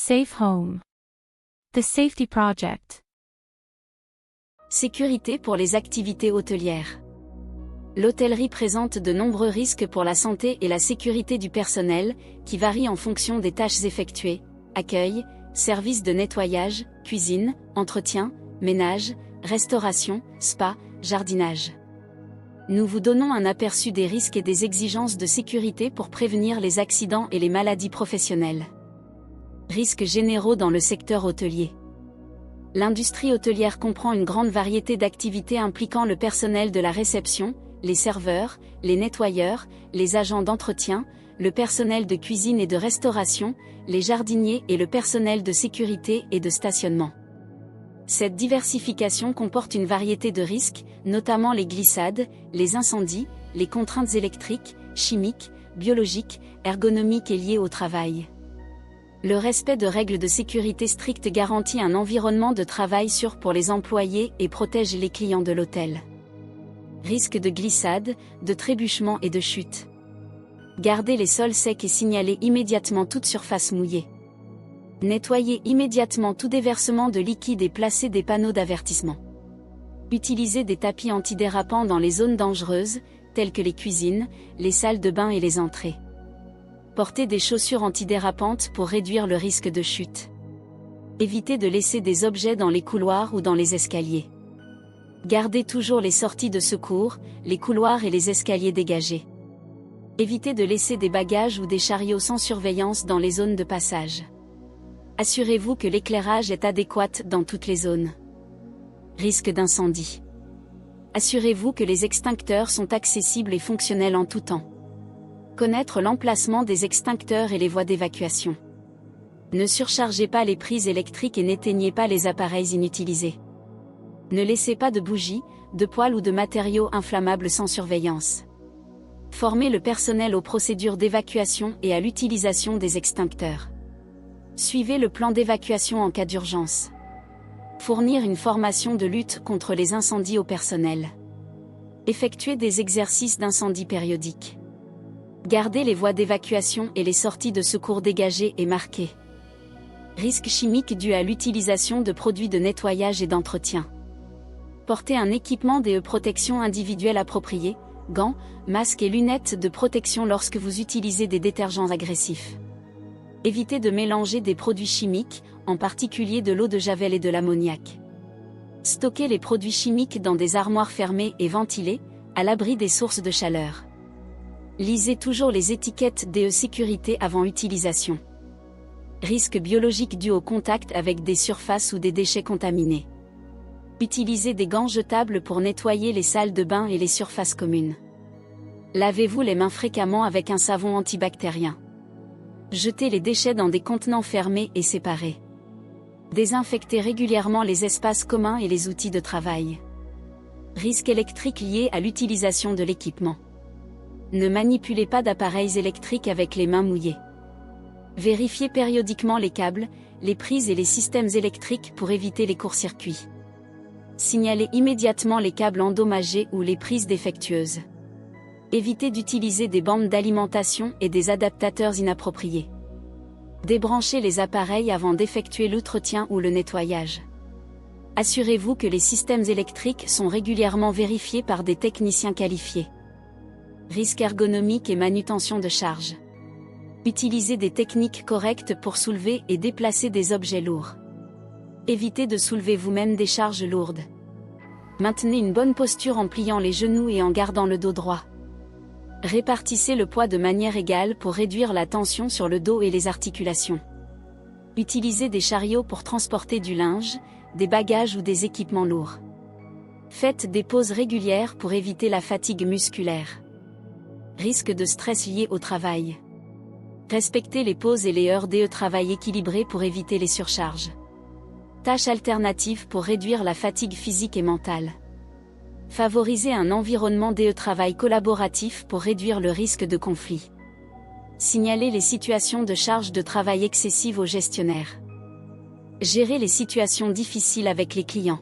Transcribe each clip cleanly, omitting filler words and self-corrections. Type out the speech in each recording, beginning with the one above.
Safe Home. The Safety Project. Sécurité pour les activités hôtelières. L'hôtellerie présente de nombreux risques pour la santé et la sécurité du personnel, qui varient en fonction des tâches effectuées: accueil, service de nettoyage, cuisine, entretien, ménage, restauration, spa, jardinage. Nous vous donnons un aperçu des risques et des exigences de sécurité pour prévenir les accidents et les maladies professionnelles. Risques généraux dans le secteur hôtelier. L'industrie hôtelière comprend une grande variété d'activités impliquant le personnel de la réception, les serveurs, les nettoyeurs, les agents d'entretien, le personnel de cuisine et de restauration, les jardiniers et le personnel de sécurité et de stationnement. Cette diversification comporte une variété de risques, notamment les glissades, les incendies, les contraintes électriques, chimiques, biologiques, ergonomiques et liées au travail. Le respect de règles de sécurité strictes garantit un environnement de travail sûr pour les employés et protège les clients de l'hôtel. Risque de glissade, de trébuchement et de chute. Gardez les sols secs et signalez immédiatement toute surface mouillée. Nettoyez immédiatement tout déversement de liquide et placez des panneaux d'avertissement. Utilisez des tapis antidérapants dans les zones dangereuses, telles que les cuisines, les salles de bain et les entrées. Portez des chaussures antidérapantes pour réduire le risque de chute. Évitez de laisser des objets dans les couloirs ou dans les escaliers. Gardez toujours les sorties de secours, les couloirs et les escaliers dégagés. Évitez de laisser des bagages ou des chariots sans surveillance dans les zones de passage. Assurez-vous que l'éclairage est adéquat dans toutes les zones. Risque d'incendie. Assurez-vous que les extincteurs sont accessibles et fonctionnels en tout temps. Connaître l'emplacement des extincteurs et les voies d'évacuation. Ne surchargez pas les prises électriques et n'éteignez pas les appareils inutilisés. Ne laissez pas de bougies, de poêles ou de matériaux inflammables sans surveillance. Formez le personnel aux procédures d'évacuation et à l'utilisation des extincteurs. Suivez le plan d'évacuation en cas d'urgence. Fournir une formation de lutte contre les incendies au personnel. Effectuer des exercices d'incendie périodiques. Gardez les voies d'évacuation et les sorties de secours dégagées et marquées. Risques chimiques dus à l'utilisation de produits de nettoyage et d'entretien. Portez un équipement de protection individuelle approprié, gants, masques et lunettes de protection lorsque vous utilisez des détergents agressifs. Évitez de mélanger des produits chimiques, en particulier de l'eau de javel et de l'ammoniac. Stockez les produits chimiques dans des armoires fermées et ventilées, à l'abri des sources de chaleur. Lisez toujours les étiquettes de sécurité avant utilisation. Risques biologiques dus au contact avec des surfaces ou des déchets contaminés. Utilisez des gants jetables pour nettoyer les salles de bain et les surfaces communes. Lavez-vous les mains fréquemment avec un savon antibactérien. Jetez les déchets dans des contenants fermés et séparés. Désinfectez régulièrement les espaces communs et les outils de travail. Risques électriques liés à l'utilisation de l'équipement. Ne manipulez pas d'appareils électriques avec les mains mouillées. Vérifiez périodiquement les câbles, les prises et les systèmes électriques pour éviter les courts-circuits. Signalez immédiatement les câbles endommagés ou les prises défectueuses. Évitez d'utiliser des bandes d'alimentation et des adaptateurs inappropriés. Débranchez les appareils avant d'effectuer l'entretien ou le nettoyage. Assurez-vous que les systèmes électriques sont régulièrement vérifiés par des techniciens qualifiés. Risques ergonomiques et manutention de charge. Utilisez des techniques correctes pour soulever et déplacer des objets lourds. Évitez de soulever vous-même des charges lourdes. Maintenez une bonne posture en pliant les genoux et en gardant le dos droit. Répartissez le poids de manière égale pour réduire la tension sur le dos et les articulations. Utilisez des chariots pour transporter du linge, des bagages ou des équipements lourds. Faites des pauses régulières pour éviter la fatigue musculaire. Risque de stress lié au travail. Respectez les pauses et les heures de travail équilibrées pour éviter les surcharges. Tâches alternatives pour réduire la fatigue physique et mentale. Favorisez un environnement de travail collaboratif pour réduire le risque de conflit. Signalez les situations de charge de travail excessive aux gestionnaires. Gérez les situations difficiles avec les clients.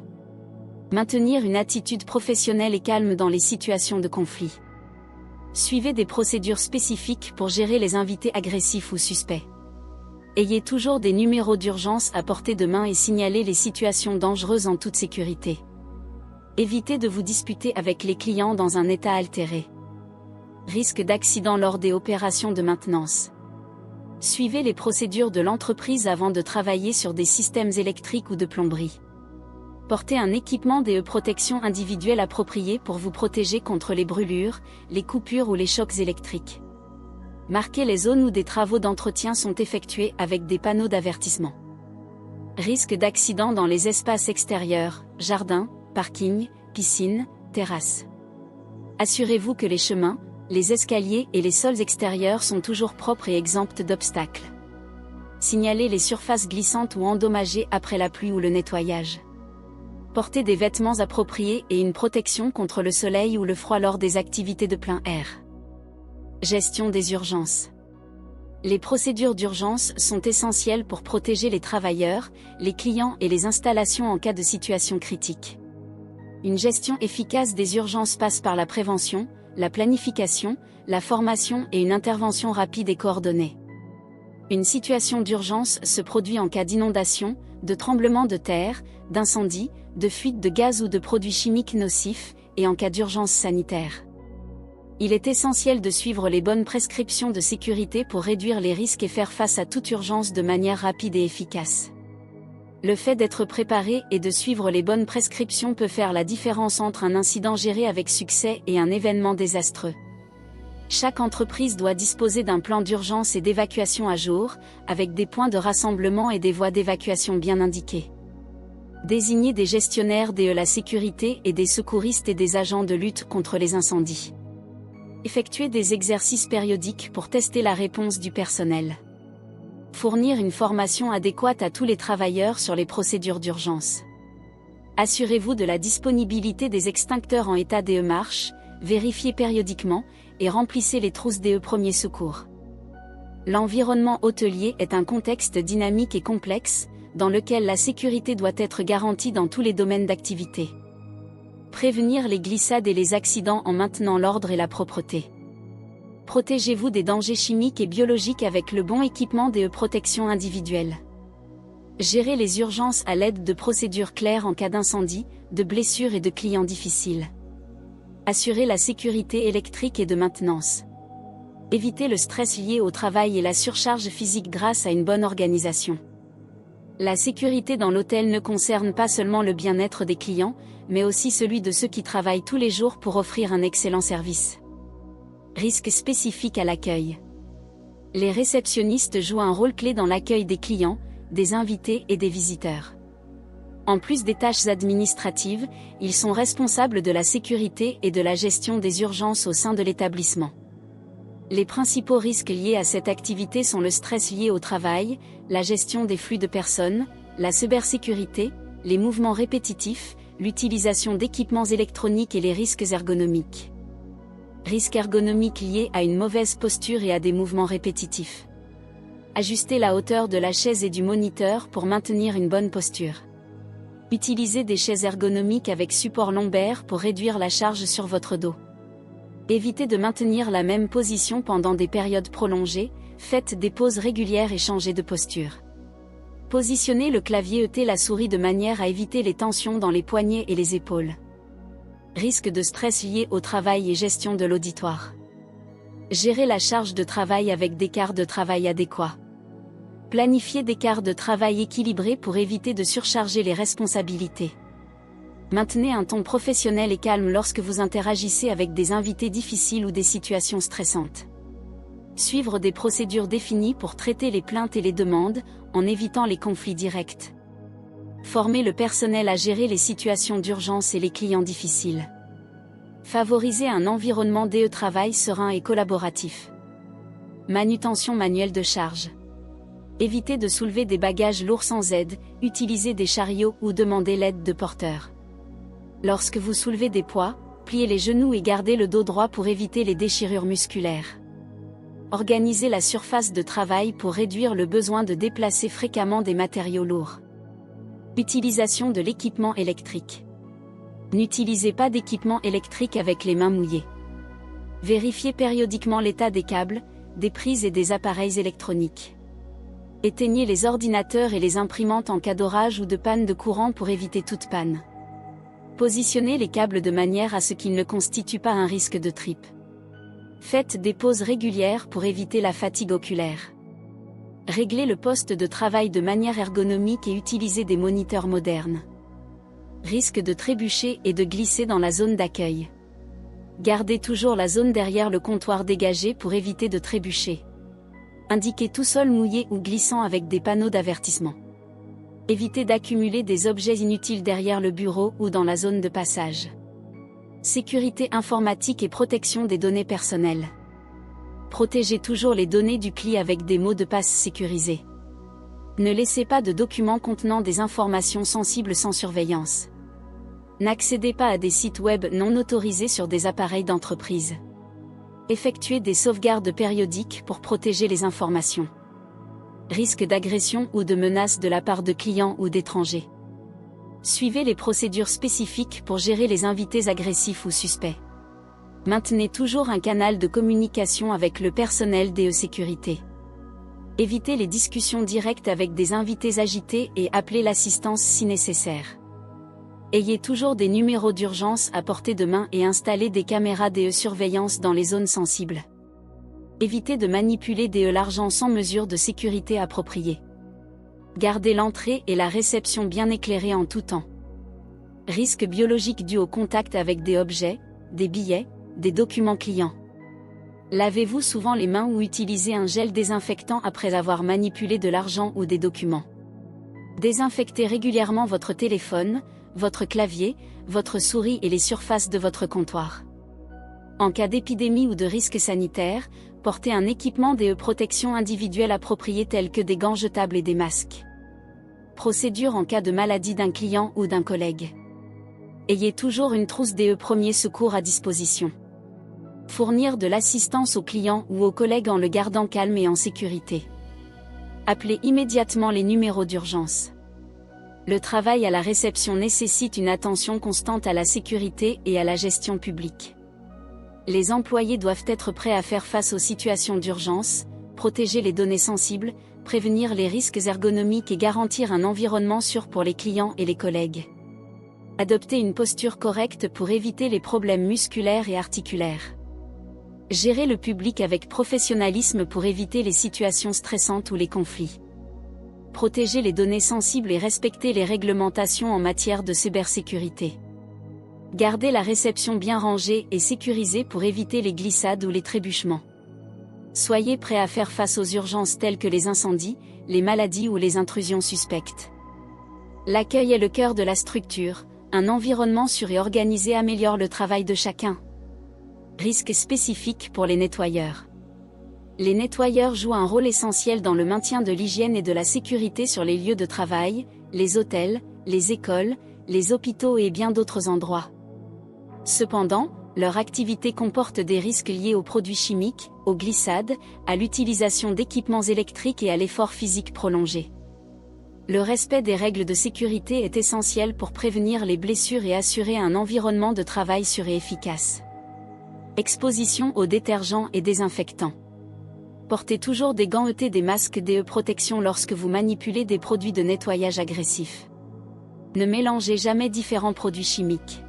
Maintenir une attitude professionnelle et calme dans les situations de conflit. Suivez des procédures spécifiques pour gérer les invités agressifs ou suspects. Ayez toujours des numéros d'urgence à portée de main et signalez les situations dangereuses en toute sécurité. Évitez de vous disputer avec les clients dans un état altéré. Risque d'accident lors des opérations de maintenance. Suivez les procédures de l'entreprise avant de travailler sur des systèmes électriques ou de plomberie. Portez un équipement DE protection individuelle approprié pour vous protéger contre les brûlures, les coupures ou les chocs électriques. Marquez les zones où des travaux d'entretien sont effectués avec des panneaux d'avertissement. Risque d'accident dans les espaces extérieurs, jardins, parkings, piscines, terrasses. Assurez-vous que les chemins, les escaliers et les sols extérieurs sont toujours propres et exempts d'obstacles. Signalez les surfaces glissantes ou endommagées après la pluie ou le nettoyage. Portez des vêtements appropriés et une protection contre le soleil ou le froid lors des activités de plein air. Gestion des urgences. Les procédures d'urgence sont essentielles pour protéger les travailleurs, les clients et les installations en cas de situation critique. Une gestion efficace des urgences passe par la prévention, la planification, la formation et une intervention rapide et coordonnée. Une situation d'urgence se produit en cas d'inondation, de tremblement de terre, d'incendie, de fuite de gaz ou de produits chimiques nocifs, et en cas d'urgence sanitaire. Il est essentiel de suivre les bonnes prescriptions de sécurité pour réduire les risques et faire face à toute urgence de manière rapide et efficace. Le fait d'être préparé et de suivre les bonnes prescriptions peut faire la différence entre un incident géré avec succès et un événement désastreux. Chaque entreprise doit disposer d'un plan d'urgence et d'évacuation à jour, avec des points de rassemblement et des voies d'évacuation bien indiquées. Désignez des gestionnaires de la sécurité et des secouristes et des agents de lutte contre les incendies. Effectuez des exercices périodiques pour tester la réponse du personnel. Fournir une formation adéquate à tous les travailleurs sur les procédures d'urgence. Assurez-vous de la disponibilité des extincteurs en état DE marche, vérifiez périodiquement, et remplissez les trousses DE premiers secours. L'environnement hôtelier est un contexte dynamique et complexe, dans lequel la sécurité doit être garantie dans tous les domaines d'activité. Prévenir les glissades et les accidents en maintenant l'ordre et la propreté. Protégez-vous des dangers chimiques et biologiques avec le bon équipement de protection individuelle. Gérez les urgences à l'aide de procédures claires en cas d'incendie, de blessures et de clients difficiles. Assurez la sécurité électrique et de maintenance. Évitez le stress lié au travail et la surcharge physique grâce à une bonne organisation. La sécurité dans l'hôtel ne concerne pas seulement le bien-être des clients, mais aussi celui de ceux qui travaillent tous les jours pour offrir un excellent service. Risques spécifiques à l'accueil. Les réceptionnistes jouent un rôle clé dans l'accueil des clients, des invités et des visiteurs. En plus des tâches administratives, ils sont responsables de la sécurité et de la gestion des urgences au sein de l'établissement. Les principaux risques liés à cette activité sont le stress lié au travail, la gestion des flux de personnes, la cybersécurité, les mouvements répétitifs, l'utilisation d'équipements électroniques et les risques ergonomiques. Risques ergonomiques liés à une mauvaise posture et à des mouvements répétitifs. Ajustez la hauteur de la chaise et du moniteur pour maintenir une bonne posture. Utilisez des chaises ergonomiques avec support lombaire pour réduire la charge sur votre dos. Évitez de maintenir la même position pendant des périodes prolongées, faites des pauses régulières et changez de posture. Positionnez le clavier et la souris de manière à éviter les tensions dans les poignets et les épaules. Risque de stress lié au travail et gestion de l'auditoire. Gérez la charge de travail avec des quarts de travail adéquats. Planifiez des quarts de travail équilibrés pour éviter de surcharger les responsabilités. Maintenez un ton professionnel et calme lorsque vous interagissez avec des invités difficiles ou des situations stressantes. Suivre des procédures définies pour traiter les plaintes et les demandes, en évitant les conflits directs. Former le personnel à gérer les situations d'urgence et les clients difficiles. Favoriser un environnement de travail serein et collaboratif. Manutention manuelle de charge. Évitez de soulever des bagages lourds sans aide, utilisez des chariots ou demandez l'aide de porteurs. Lorsque vous soulevez des poids, pliez les genoux et gardez le dos droit pour éviter les déchirures musculaires. Organisez la surface de travail pour réduire le besoin de déplacer fréquemment des matériaux lourds. Utilisation de l'équipement électrique. N'utilisez pas d'équipement électrique avec les mains mouillées. Vérifiez périodiquement l'état des câbles, des prises et des appareils électroniques. Éteignez les ordinateurs et les imprimantes en cas d'orage ou de panne de courant pour éviter toute panne. Positionnez les câbles de manière à ce qu'ils ne constituent pas un risque de trip. Faites des pauses régulières pour éviter la fatigue oculaire. Réglez le poste de travail de manière ergonomique et utilisez des moniteurs modernes. Risque de trébucher et de glisser dans la zone d'accueil. Gardez toujours la zone derrière le comptoir dégagée pour éviter de trébucher. Indiquez tout sol mouillé ou glissant avec des panneaux d'avertissement. Évitez d'accumuler des objets inutiles derrière le bureau ou dans la zone de passage. Sécurité informatique et protection des données personnelles. Protégez toujours les données du CLI avec des mots de passe sécurisés. Ne laissez pas de documents contenant des informations sensibles sans surveillance. N'accédez pas à des sites web non autorisés sur des appareils d'entreprise. Effectuez des sauvegardes périodiques pour protéger les informations. Risque d'agression ou de menace de la part de clients ou d'étrangers. Suivez les procédures spécifiques pour gérer les invités agressifs ou suspects. Maintenez toujours un canal de communication avec le personnel DE Sécurité. Évitez les discussions directes avec des invités agités et appelez l'assistance si nécessaire. Ayez toujours des numéros d'urgence à portée de main et installez des caméras DE surveillance dans les zones sensibles. Évitez de manipuler l'argent sans mesure de sécurité appropriée. Gardez l'entrée et la réception bien éclairées en tout temps. Risque biologique dû au contact avec des objets, des billets, des documents clients. Lavez-vous souvent les mains ou utilisez un gel désinfectant après avoir manipulé de l'argent ou des documents. Désinfectez régulièrement votre téléphone, votre clavier, votre souris et les surfaces de votre comptoir. En cas d'épidémie ou de risque sanitaire, portez un équipement de protection individuelle approprié tel que des gants jetables et des masques. Procédure en cas de maladie d'un client ou d'un collègue. Ayez toujours une trousse DE premiers secours à disposition. Fournir de l'assistance aux clients ou aux collègues en le gardant calme et en sécurité. Appelez immédiatement les numéros d'urgence. Le travail à la réception nécessite une attention constante à la sécurité et à la gestion publique. Les employés doivent être prêts à faire face aux situations d'urgence, protéger les données sensibles, prévenir les risques ergonomiques et garantir un environnement sûr pour les clients et les collègues. Adopter une posture correcte pour éviter les problèmes musculaires et articulaires. Gérer le public avec professionnalisme pour éviter les situations stressantes ou les conflits. Protéger les données sensibles et respecter les réglementations en matière de cybersécurité. Garder la réception bien rangée et sécurisée pour éviter les glissades ou les trébuchements. Soyez prêts à faire face aux urgences telles que les incendies, les maladies ou les intrusions suspectes. L'accueil est le cœur de la structure, un environnement sûr et organisé améliore le travail de chacun. Risques spécifiques pour les nettoyeurs. Les nettoyeurs jouent un rôle essentiel dans le maintien de l'hygiène et de la sécurité sur les lieux de travail, les hôtels, les écoles, les hôpitaux et bien d'autres endroits. Cependant, leur activité comporte des risques liés aux produits chimiques, aux glissades, à l'utilisation d'équipements électriques et à l'effort physique prolongé. Le respect des règles de sécurité est essentiel pour prévenir les blessures et assurer un environnement de travail sûr et efficace. Exposition aux détergents et désinfectants. Portez toujours des gants et des masques DE protection lorsque vous manipulez des produits de nettoyage agressifs. Ne mélangez jamais différents produits chimiques.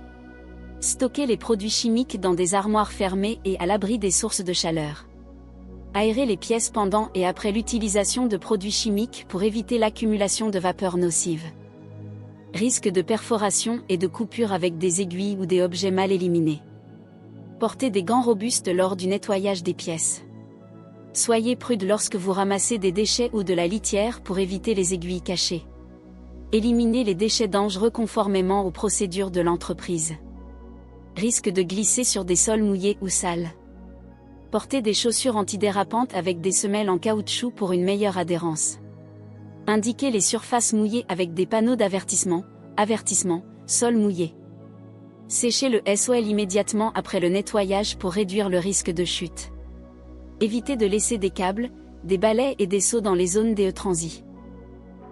Stockez les produits chimiques dans des armoires fermées et à l'abri des sources de chaleur. Aérez les pièces pendant et après l'utilisation de produits chimiques pour éviter l'accumulation de vapeurs nocives. Risque de perforation et de coupure avec des aiguilles ou des objets mal éliminés. Portez des gants robustes lors du nettoyage des pièces. Soyez prude lorsque vous ramassez des déchets ou de la litière pour éviter les aiguilles cachées. Éliminez les déchets dangereux conformément aux procédures de l'entreprise. Risque de glisser sur des sols mouillés ou sales. Portez des chaussures antidérapantes avec des semelles en caoutchouc pour une meilleure adhérence. Indiquez les surfaces mouillées avec des panneaux d'avertissement, avertissement, sol mouillé. Séchez le SOL immédiatement après le nettoyage pour réduire le risque de chute. Évitez de laisser des câbles, des balais et des seaux dans les zones DE transit.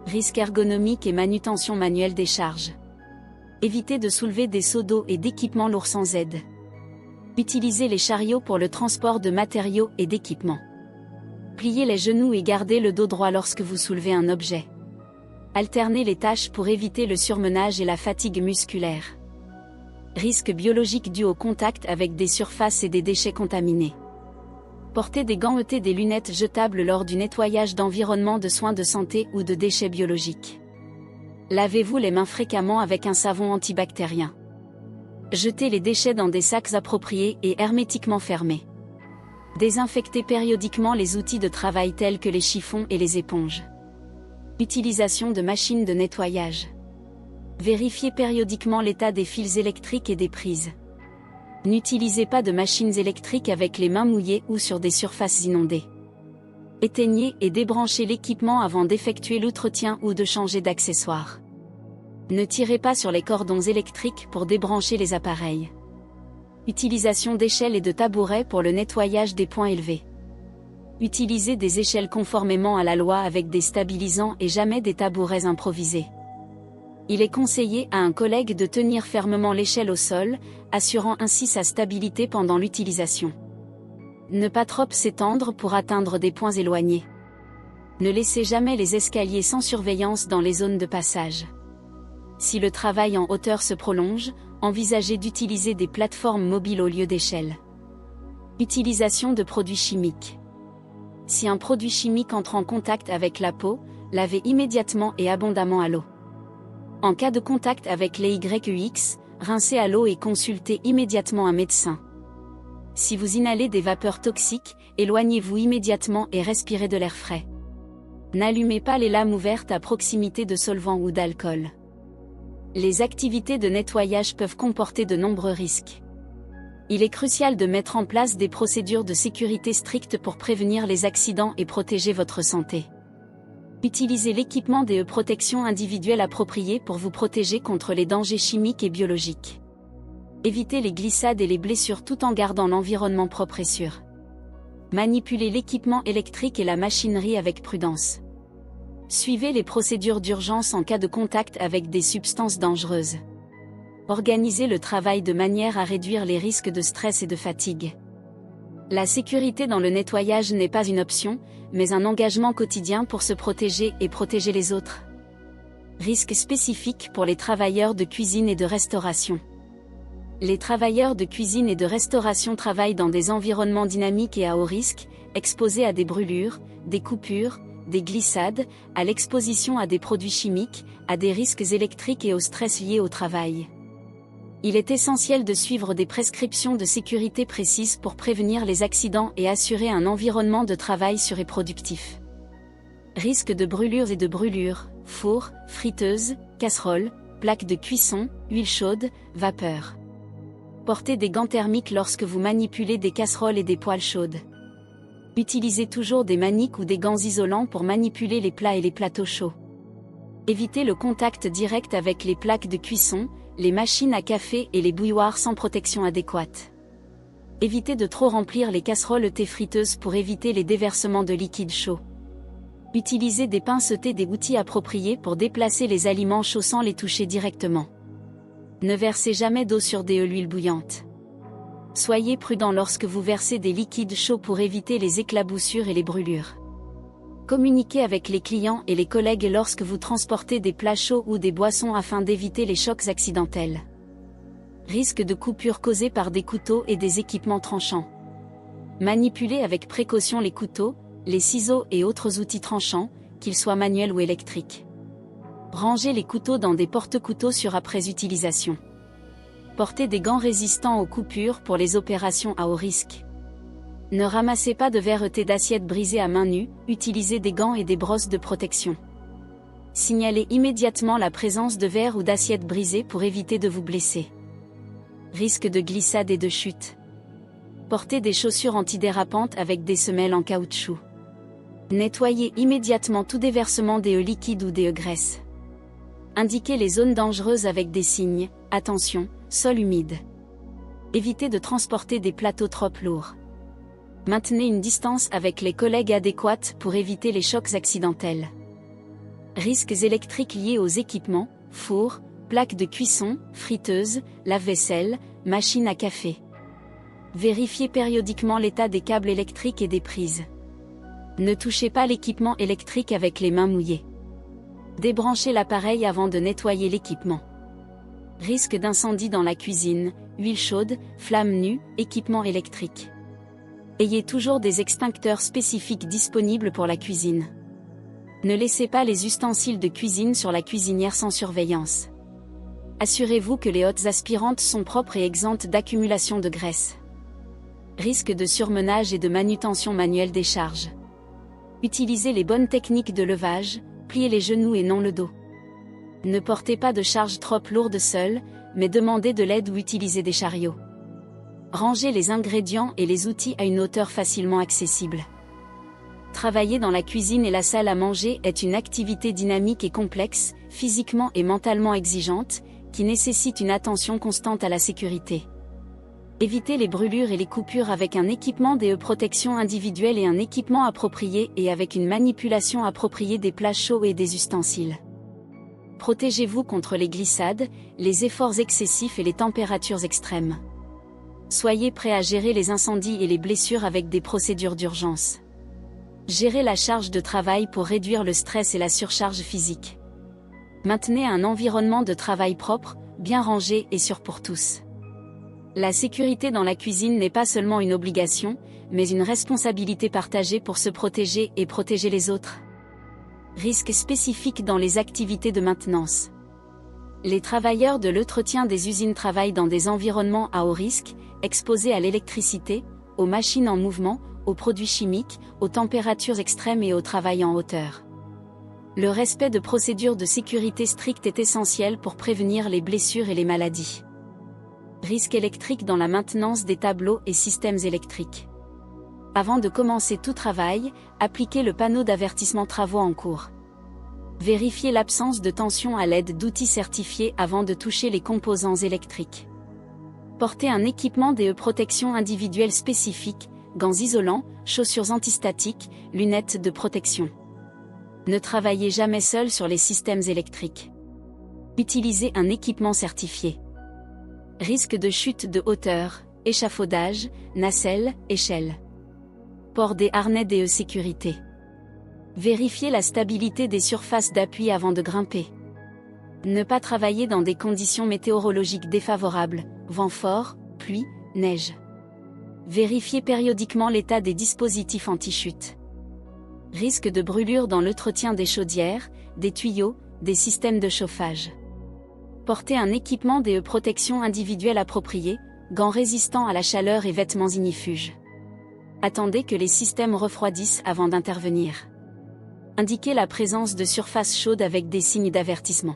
Risque ergonomique et manutention manuelle des charges. Évitez de soulever des seaux d'eau et d'équipements lourds sans aide. Utilisez les chariots pour le transport de matériaux et d'équipements. Pliez les genoux et gardez le dos droit lorsque vous soulevez un objet. Alternez les tâches pour éviter le surmenage et la fatigue musculaire. Risque biologique dû au contact avec des surfaces et des déchets contaminés. Portez des gants et des lunettes jetables lors du nettoyage d'environnements de soins de santé ou de déchets biologiques. Lavez-vous les mains fréquemment avec un savon antibactérien. Jetez les déchets dans des sacs appropriés et hermétiquement fermés. Désinfectez périodiquement les outils de travail tels que les chiffons et les éponges. Utilisation de machines de nettoyage. Vérifiez périodiquement l'état des fils électriques et des prises. N'utilisez pas de machines électriques avec les mains mouillées ou sur des surfaces inondées. Éteignez et débranchez l'équipement avant d'effectuer l'entretien ou de changer d'accessoire. Ne tirez pas sur les cordons électriques pour débrancher les appareils. Utilisation d'échelles et de tabourets pour le nettoyage des points élevés. Utilisez des échelles conformément à la loi avec des stabilisants et jamais des tabourets improvisés. Il est conseillé à un collègue de tenir fermement l'échelle au sol, assurant ainsi sa stabilité pendant l'utilisation. Ne pas trop s'étendre pour atteindre des points éloignés. Ne laissez jamais les escaliers sans surveillance dans les zones de passage. Si le travail en hauteur se prolonge, envisagez d'utiliser des plateformes mobiles au lieu d'échelles. Utilisation de produits chimiques. Si un produit chimique entre en contact avec la peau, lavez immédiatement et abondamment à l'eau. En cas de contact avec les YEX, rincez à l'eau et consultez immédiatement un médecin. Si vous inhalez des vapeurs toxiques, éloignez-vous immédiatement et respirez de l'air frais. N'allumez pas les lames ouvertes à proximité de solvants ou d'alcool. Les activités de nettoyage peuvent comporter de nombreux risques. Il est crucial de mettre en place des procédures de sécurité strictes pour prévenir les accidents et protéger votre santé. Utilisez l'équipement des protections individuelles appropriées pour vous protéger contre les dangers chimiques et biologiques. Évitez les glissades et les blessures tout en gardant l'environnement propre et sûr. Manipulez l'équipement électrique et la machinerie avec prudence. Suivez les procédures d'urgence en cas de contact avec des substances dangereuses. Organisez le travail de manière à réduire les risques de stress et de fatigue. La sécurité dans le nettoyage n'est pas une option, mais un engagement quotidien pour se protéger et protéger les autres. Risques spécifiques pour les travailleurs de cuisine et de restauration. Les travailleurs de cuisine et de restauration travaillent dans des environnements dynamiques et à haut risque, exposés à des brûlures, des coupures, des glissades, à l'exposition à des produits chimiques, à des risques électriques et au stress lié au travail. Il est essentiel de suivre des prescriptions de sécurité précises pour prévenir les accidents et assurer un environnement de travail sûr et productif. Risques de brûlures et de brûlures, fours, friteuses, casseroles, plaques de cuisson, huile chaude, vapeur. Portez des gants thermiques lorsque vous manipulez des casseroles et des poêles chaudes. Utilisez toujours des maniques ou des gants isolants pour manipuler les plats et les plateaux chauds. Évitez le contact direct avec les plaques de cuisson, les machines à café et les bouilloires sans protection adéquate. Évitez de trop remplir les casseroles thé friteuses pour éviter les déversements de liquide chaud. Utilisez des pinces et des outils appropriés pour déplacer les aliments chauds sans les toucher directement. Ne versez jamais d'eau sur des huiles bouillantes. Soyez prudent lorsque vous versez des liquides chauds pour éviter les éclaboussures et les brûlures. Communiquez avec les clients et les collègues lorsque vous transportez des plats chauds ou des boissons afin d'éviter les chocs accidentels. Risque de coupure causée par des couteaux et des équipements tranchants. Manipulez avec précaution les couteaux, les ciseaux et autres outils tranchants, qu'ils soient manuels ou électriques. Rangez les couteaux dans des porte-couteaux sûrs après utilisation. Portez des gants résistants aux coupures pour les opérations à haut risque. Ne ramassez pas de verre et d'assiettes brisées à main nue, utilisez des gants et des brosses de protection. Signalez immédiatement la présence de verres ou d'assiettes brisées pour éviter de vous blesser. Risque de glissade et de chute. Portez des chaussures antidérapantes avec des semelles en caoutchouc. Nettoyez immédiatement tout déversement des liquides ou des graisses. Indiquez les zones dangereuses avec des signes, attention, sol humide. Évitez de transporter des plateaux trop lourds. Maintenez une distance avec les collègues adéquates pour éviter les chocs accidentels. Risques électriques liés aux équipements, fours, plaques de cuisson, friteuses, lave-vaisselle, machines à café. Vérifiez périodiquement l'état des câbles électriques et des prises. Ne touchez pas l'équipement électrique avec les mains mouillées. Débranchez l'appareil avant de nettoyer l'équipement. Risque d'incendie dans la cuisine, huile chaude, flamme nue, équipement électrique. Ayez toujours des extincteurs spécifiques disponibles pour la cuisine. Ne laissez pas les ustensiles de cuisine sur la cuisinière sans surveillance. Assurez-vous que les hottes aspirantes sont propres et exemptes d'accumulation de graisse. Risque de surmenage et de manutention manuelle des charges. Utilisez les bonnes techniques de levage, pliez les genoux et non le dos. Ne portez pas de charges trop lourdes seul, mais demandez de l'aide ou utilisez des chariots. Rangez les ingrédients et les outils à une hauteur facilement accessible. Travailler dans la cuisine et la salle à manger est une activité dynamique et complexe, physiquement et mentalement exigeante, qui nécessite une attention constante à la sécurité. Évitez les brûlures et les coupures avec un équipement de protection individuelle et un équipement approprié et avec une manipulation appropriée des plats chauds et des ustensiles. Protégez-vous contre les glissades, les efforts excessifs et les températures extrêmes. Soyez prêt à gérer les incendies et les blessures avec des procédures d'urgence. Gérez la charge de travail pour réduire le stress et la surcharge physique. Maintenez un environnement de travail propre, bien rangé et sûr pour tous. La sécurité dans la cuisine n'est pas seulement une obligation, mais une responsabilité partagée pour se protéger et protéger les autres. Risques spécifiques dans les activités de maintenance. Les travailleurs de l'entretien des usines travaillent dans des environnements à haut risque, exposés à l'électricité, aux machines en mouvement, aux produits chimiques, aux températures extrêmes et au travail en hauteur. Le respect de procédures de sécurité strictes est essentiel pour prévenir les blessures et les maladies. Risques électriques dans la maintenance des tableaux et systèmes électriques. Avant de commencer tout travail, appliquez le panneau d'avertissement travaux en cours. Vérifiez l'absence de tension à l'aide d'outils certifiés avant de toucher les composants électriques. Portez un équipement de protection individuelle spécifique, gants isolants, chaussures antistatiques, lunettes de protection. Ne travaillez jamais seul sur les systèmes électriques. Utilisez un équipement certifié. Risque de chute de hauteur, échafaudage, nacelle, échelle. Port des harnais de sécurité. Vérifiez la stabilité des surfaces d'appui avant de grimper. Ne pas travailler dans des conditions météorologiques défavorables, vent fort, pluie, neige. Vérifiez périodiquement l'état des dispositifs anti-chute. Risque de brûlure dans l'entretien des chaudières, des tuyaux, des systèmes de chauffage. Portez un équipement de protection individuelle approprié, gants résistants à la chaleur et vêtements ignifuges. Attendez que les systèmes refroidissent avant d'intervenir. Indiquez la présence de surfaces chaudes avec des signes d'avertissement.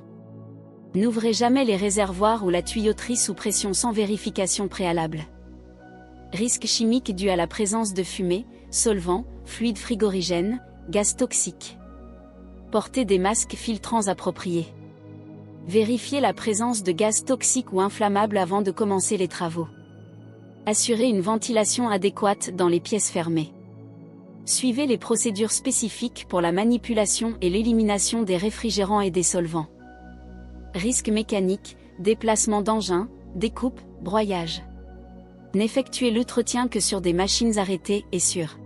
N'ouvrez jamais les réservoirs ou la tuyauterie sous pression sans vérification préalable. Risques chimiques dus à la présence de fumée, solvants, fluides frigorigènes, gaz toxiques. Portez des masques filtrants appropriés. Vérifiez la présence de gaz toxiques ou inflammables avant de commencer les travaux. Assurez une ventilation adéquate dans les pièces fermées. Suivez les procédures spécifiques pour la manipulation et l'élimination des réfrigérants et des solvants. Risques mécaniques, déplacement d'engins, découpe, broyage. N'effectuez l'entretien que sur des machines arrêtées et sûres.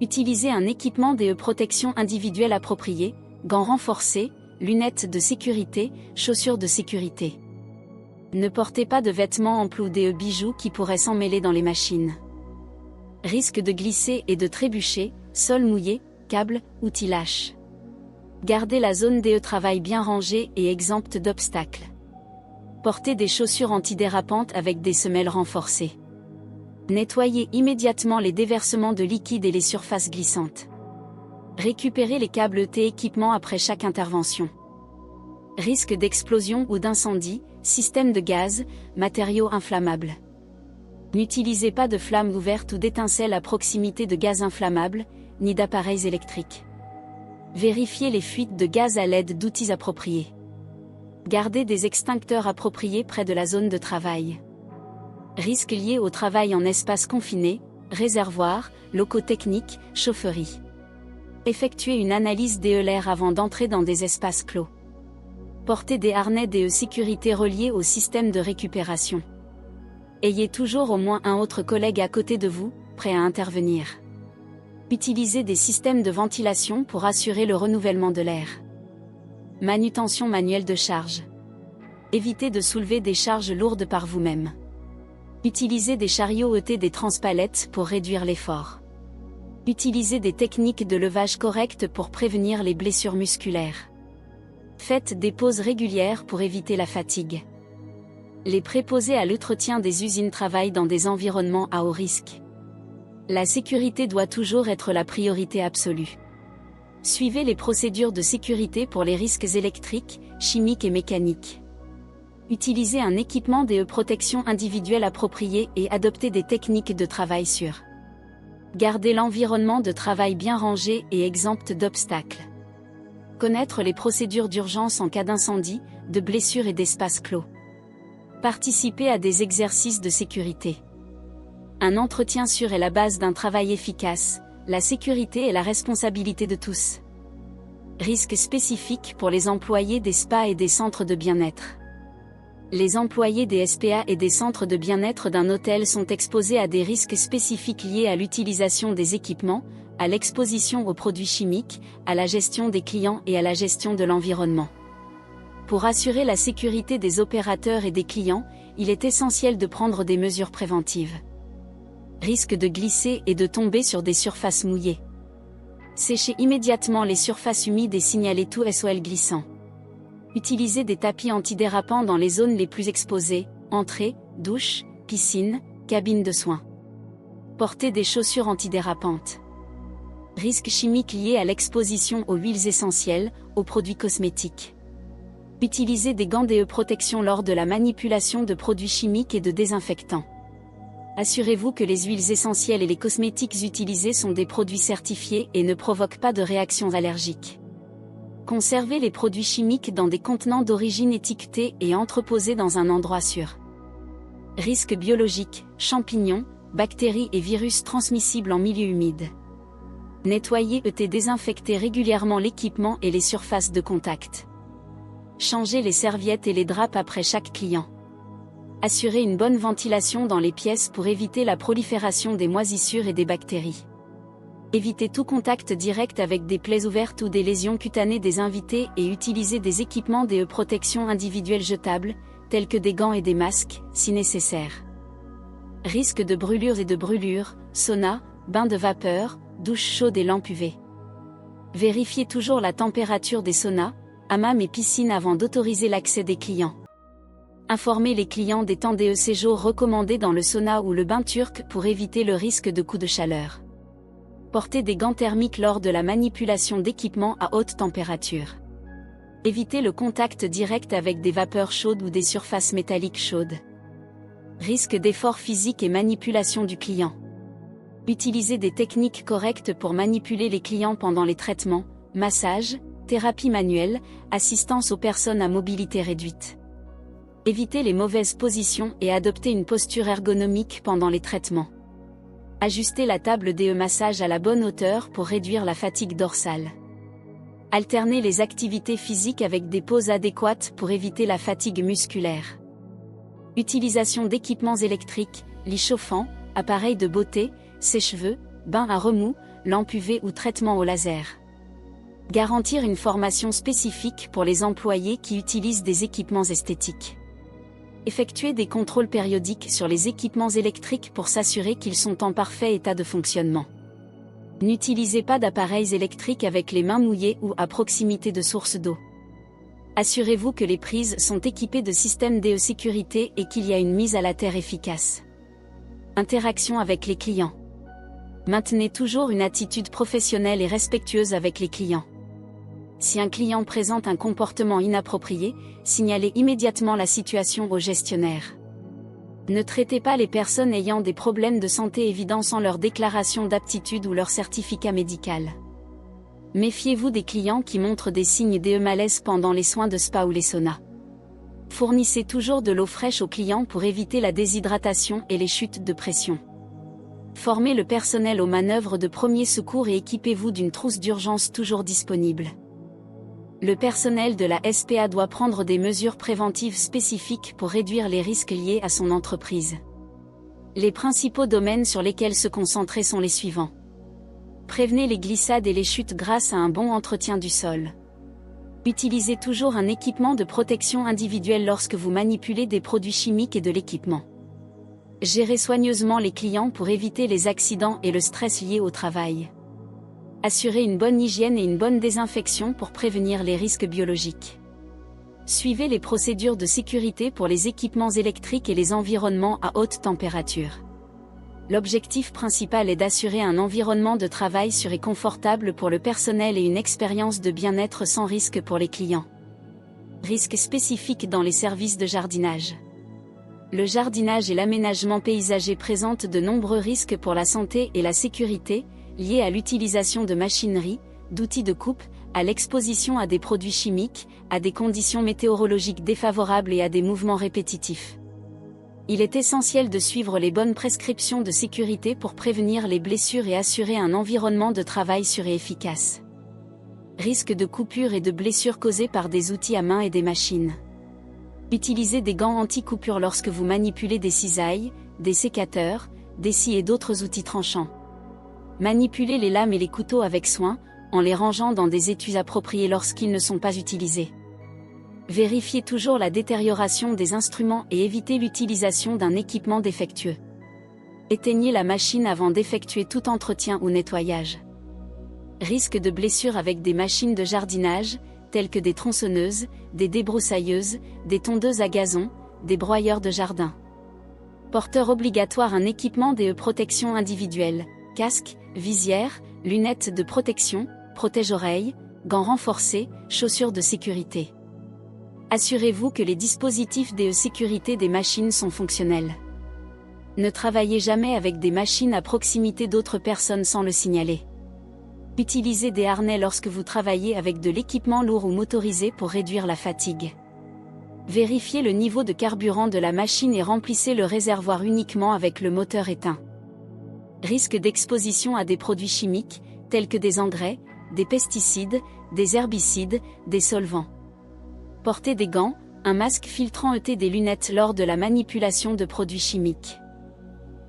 Utilisez un équipement de protection individuelle approprié, gants renforcés, lunettes de sécurité, chaussures de sécurité. Ne portez pas de vêtements amples ou des bijoux qui pourraient s'emmêler dans les machines. Risque de glisser et de trébucher, sol mouillé, câbles, outils lâches. Gardez la zone de travail bien rangée et exempte d'obstacles. Portez des chaussures antidérapantes avec des semelles renforcées. Nettoyez immédiatement les déversements de liquide et les surfaces glissantes. Récupérez les câbles équipements après chaque intervention. Risque d'explosion ou d'incendie, système de gaz, matériaux inflammables. N'utilisez pas de flammes ouvertes ou d'étincelles à proximité de gaz inflammables, ni d'appareils électriques. Vérifiez les fuites de gaz à l'aide d'outils appropriés. Gardez des extincteurs appropriés près de la zone de travail. Risques liés au travail en espace confiné, réservoirs, locaux techniques, chaufferie. Effectuez une analyse de l'air avant d'entrer dans des espaces clos. Portez des harnais de sécurité reliés au système de récupération. Ayez toujours au moins un autre collègue à côté de vous, prêt à intervenir. Utilisez des systèmes de ventilation pour assurer le renouvellement de l'air. Manutention manuelle de charge. Évitez de soulever des charges lourdes par vous-même. Utilisez des chariots ôtés des transpalettes pour réduire l'effort. Utilisez des techniques de levage correctes pour prévenir les blessures musculaires. Faites des pauses régulières pour éviter la fatigue. Les préposés à l'entretien des usines travaillent dans des environnements à haut risque. La sécurité doit toujours être la priorité absolue. Suivez les procédures de sécurité pour les risques électriques, chimiques et mécaniques. Utilisez un équipement de protection individuelle approprié et adoptez des techniques de travail sûres. Gardez l'environnement de travail bien rangé et exempt d'obstacles. Connaître les procédures d'urgence en cas d'incendie, de blessure et d'espace clos. Participez à des exercices de sécurité. Un entretien sûr est la base d'un travail efficace, la sécurité est la responsabilité de tous. Risques spécifiques pour les employés des spas et des centres de bien-être. Les employés des SPA et des centres de bien-être d'un hôtel sont exposés à des risques spécifiques liés à l'utilisation des équipements, à l'exposition aux produits chimiques, à la gestion des clients et à la gestion de l'environnement. Pour assurer la sécurité des opérateurs et des clients, il est essentiel de prendre des mesures préventives. Risque de glisser et de tomber sur des surfaces mouillées. Séchez immédiatement les surfaces humides et signalez tout SOL glissant. Utilisez des tapis antidérapants dans les zones les plus exposées, entrées, douches, piscines, cabines de soins. Portez des chaussures antidérapantes. Risques chimiques liés à l'exposition aux huiles essentielles, aux produits cosmétiques. Utilisez des gants de protection lors de la manipulation de produits chimiques et de désinfectants. Assurez-vous que les huiles essentielles et les cosmétiques utilisés sont des produits certifiés et ne provoquent pas de réactions allergiques. Conservez les produits chimiques dans des contenants d'origine étiquetés et entreposés dans un endroit sûr. Risques biologiques, champignons, bactéries et virus transmissibles en milieu humide. Nettoyez et désinfectez régulièrement l'équipement et les surfaces de contact. Changez les serviettes et les draps après chaque client. Assurez une bonne ventilation dans les pièces pour éviter la prolifération des moisissures et des bactéries. Évitez tout contact direct avec des plaies ouvertes ou des lésions cutanées des invités et utilisez des équipements de protection individuelle jetables, tels que des gants et des masques, si nécessaire. Risque de brûlures et de brûlures, sauna, bain de vapeur, douche chaude et lampe UV. Vérifiez toujours la température des saunas, hammams et piscines avant d'autoriser l'accès des clients. Informez les clients des temps de séjour recommandés dans le sauna ou le bain turc pour éviter le risque de coups de chaleur. Portez des gants thermiques lors de la manipulation d'équipements à haute température. Évitez le contact direct avec des vapeurs chaudes ou des surfaces métalliques chaudes. Risque d'effort physique et manipulation du client. Utilisez des techniques correctes pour manipuler les clients pendant les traitements, massage, thérapie manuelle, assistance aux personnes à mobilité réduite. Évitez les mauvaises positions et adoptez une posture ergonomique pendant les traitements. Ajustez la table de massage à la bonne hauteur pour réduire la fatigue dorsale. Alternez les activités physiques avec des pauses adéquates pour éviter la fatigue musculaire. Utilisation d'équipements électriques, lits chauffants, appareils de beauté, sèche-cheveux, bains à remous, lampes UV ou traitements au laser. Garantir une formation spécifique pour les employés qui utilisent des équipements esthétiques. Effectuer des contrôles périodiques sur les équipements électriques pour s'assurer qu'ils sont en parfait état de fonctionnement. N'utilisez pas d'appareils électriques avec les mains mouillées ou à proximité de sources d'eau. Assurez-vous que les prises sont équipées de systèmes de sécurité et qu'il y a une mise à la terre efficace. Interaction avec les clients. Maintenez toujours une attitude professionnelle et respectueuse avec les clients. Si un client présente un comportement inapproprié, signalez immédiatement la situation au gestionnaire. Ne traitez pas les personnes ayant des problèmes de santé évidents sans leur déclaration d'aptitude ou leur certificat médical. Méfiez-vous des clients qui montrent des signes de malaise pendant les soins de spa ou les saunas. Fournissez toujours de l'eau fraîche aux clients pour éviter la déshydratation et les chutes de pression. Formez le personnel aux manœuvres de premier secours et équipez-vous d'une trousse d'urgence toujours disponible. Le personnel de la SPA doit prendre des mesures préventives spécifiques pour réduire les risques liés à son entreprise. Les principaux domaines sur lesquels se concentrer sont les suivants. Prévenez les glissades et les chutes grâce à un bon entretien du sol. Utilisez toujours un équipement de protection individuelle lorsque vous manipulez des produits chimiques et de l'équipement. Gérez soigneusement les clients pour éviter les accidents et le stress liés au travail. Assurez une bonne hygiène et une bonne désinfection pour prévenir les risques biologiques. Suivez les procédures de sécurité pour les équipements électriques et les environnements à haute température. L'objectif principal est d'assurer un environnement de travail sûr et confortable pour le personnel et une expérience de bien-être sans risque pour les clients. Risques spécifiques dans les services de jardinage. Le jardinage et l'aménagement paysager présentent de nombreux risques pour la santé et la sécurité, liés à l'utilisation de machinerie, d'outils de coupe, à l'exposition à des produits chimiques, à des conditions météorologiques défavorables et à des mouvements répétitifs. Il est essentiel de suivre les bonnes prescriptions de sécurité pour prévenir les blessures et assurer un environnement de travail sûr et efficace. Risque de coupure et de blessures causées par des outils à main et des machines. Utilisez des gants anti-coupure lorsque vous manipulez des cisailles, des sécateurs, des scies et d'autres outils tranchants. Manipulez les lames et les couteaux avec soin, en les rangeant dans des étuis appropriés lorsqu'ils ne sont pas utilisés. Vérifiez toujours la détérioration des instruments et évitez l'utilisation d'un équipement défectueux. Éteignez la machine avant d'effectuer tout entretien ou nettoyage. Risque de blessure avec des machines de jardinage, telles que des tronçonneuses, des débroussailleuses, des tondeuses à gazon, des broyeurs de jardin. Porteur obligatoire un équipement de protection individuelle, casque, visière, lunettes de protection, protège-oreilles, gants renforcés, chaussures de sécurité. Assurez-vous que les dispositifs de sécurité des machines sont fonctionnels. Ne travaillez jamais avec des machines à proximité d'autres personnes sans le signaler. Utilisez des harnais lorsque vous travaillez avec de l'équipement lourd ou motorisé pour réduire la fatigue. Vérifiez le niveau de carburant de la machine et remplissez le réservoir uniquement avec le moteur éteint. Risque d'exposition à des produits chimiques, tels que des engrais, des pesticides, des herbicides, des solvants. Portez des gants, un masque filtrant et des lunettes lors de la manipulation de produits chimiques.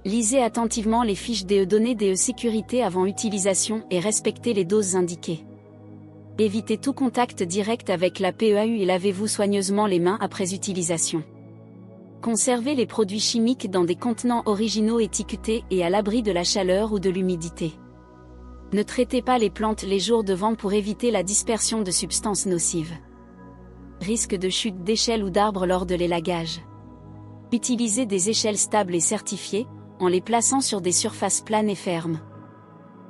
Lisez attentivement les fiches des données de sécurité avant utilisation et respectez les doses indiquées. Évitez tout contact direct avec la PEAU et lavez-vous soigneusement les mains après utilisation. Conservez les produits chimiques dans des contenants originaux étiquetés et à l'abri de la chaleur ou de l'humidité. Ne traitez pas les plantes les jours de vent pour éviter la dispersion de substances nocives. Risque de chute d'échelles ou d'arbres lors de l'élagage. Utilisez des échelles stables et certifiées, en les plaçant sur des surfaces planes et fermes.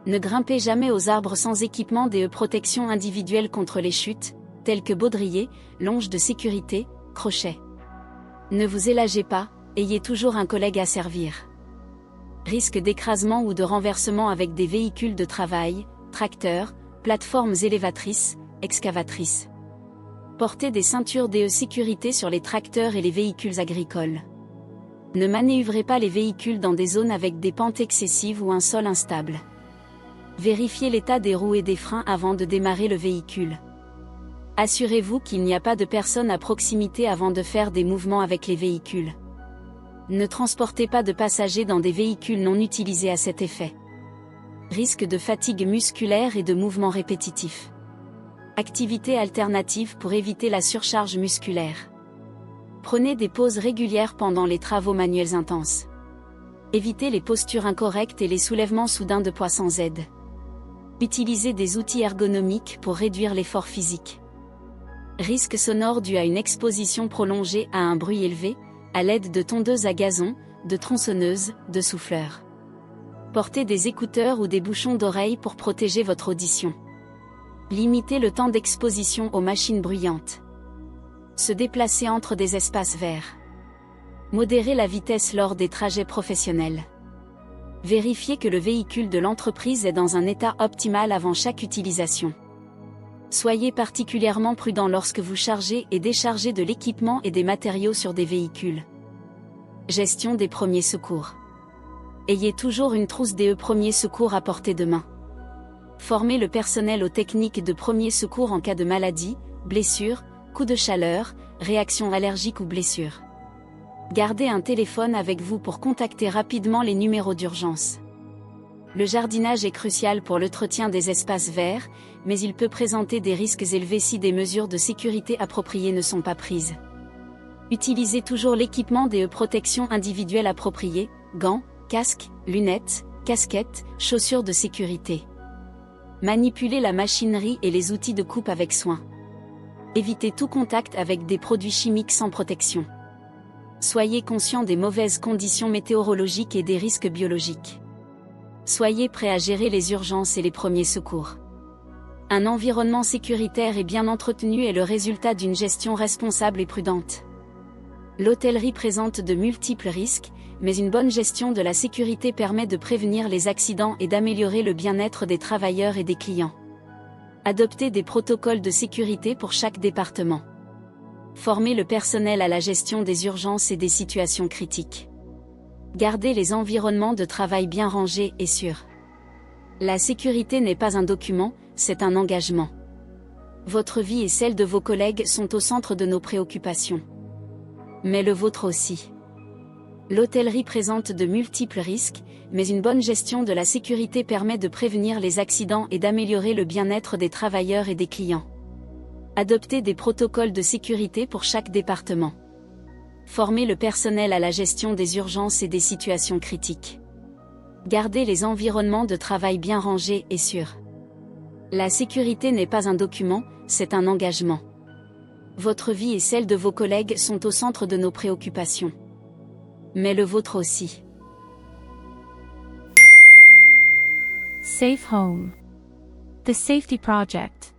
Ne grimpez jamais aux arbres sans équipement de protection individuelle contre les chutes, tels que baudriers, longes de sécurité, crochets. Ne vous élagez pas, ayez toujours un collègue à servir. Risque d'écrasement ou de renversement avec des véhicules de travail, tracteurs, plateformes élévatrices, excavatrices. Portez des ceintures de sécurité sur les tracteurs et les véhicules agricoles. Ne manœuvrez pas les véhicules dans des zones avec des pentes excessives ou un sol instable. Vérifiez l'état des roues et des freins avant de démarrer le véhicule. Assurez-vous qu'il n'y a pas de personnes à proximité avant de faire des mouvements avec les véhicules. Ne transportez pas de passagers dans des véhicules non utilisés à cet effet. Risque de fatigue musculaire et de mouvements répétitifs. Activités alternatives pour éviter la surcharge musculaire. Prenez des pauses régulières pendant les travaux manuels intenses. Évitez les postures incorrectes et les soulèvements soudains de poids sans aide. Utilisez des outils ergonomiques pour réduire l'effort physique. Risque sonore dû à une exposition prolongée à un bruit élevé, à l'aide de tondeuses à gazon, de tronçonneuses, de souffleurs. Portez des écouteurs ou des bouchons d'oreilles pour protéger votre audition. Limitez le temps d'exposition aux machines bruyantes. Se déplacer entre des espaces verts. Modérez la vitesse lors des trajets professionnels. Vérifiez que le véhicule de l'entreprise est dans un état optimal avant chaque utilisation. Soyez particulièrement prudent lorsque vous chargez et déchargez de l'équipement et des matériaux sur des véhicules. Gestion des premiers secours. Ayez toujours une trousse des premiers secours à portée de main. Formez le personnel aux techniques de premiers secours en cas de maladie, blessure, coup de chaleur, réaction allergique ou blessure. Gardez un téléphone avec vous pour contacter rapidement les numéros d'urgence. Le jardinage est crucial pour l'entretien des espaces verts, mais il peut présenter des risques élevés si des mesures de sécurité appropriées ne sont pas prises. Utilisez toujours l'équipement de protection individuelle approprié, gants, casques, lunettes, casquettes, chaussures de sécurité. Manipulez la machinerie et les outils de coupe avec soin. Évitez tout contact avec des produits chimiques sans protection. Soyez conscient des mauvaises conditions météorologiques et des risques biologiques. Soyez prêt à gérer les urgences et les premiers secours. Un environnement sécuritaire et bien entretenu est le résultat d'une gestion responsable et prudente. L'hôtellerie présente de multiples risques, mais une bonne gestion de la sécurité permet de prévenir les accidents et d'améliorer le bien-être des travailleurs et des clients. Adoptez des protocoles de sécurité pour chaque département. Formez le personnel à la gestion des urgences et des situations critiques. Gardez les environnements de travail bien rangés et sûrs. La sécurité n'est pas un document, c'est un engagement. Votre vie et celle de vos collègues sont au centre de nos préoccupations. Mais le vôtre aussi. L'hôtellerie présente de multiples risques, mais une bonne gestion de la sécurité permet de prévenir les accidents et d'améliorer le bien-être des travailleurs et des clients. Adoptez des protocoles de sécurité pour chaque département. Formez le personnel à la gestion des urgences et des situations critiques. Gardez les environnements de travail bien rangés et sûrs. La sécurité n'est pas un document, c'est un engagement. Votre vie et celle de vos collègues sont au centre de nos préoccupations. Mais le vôtre aussi. Safe Home. The Safety Project.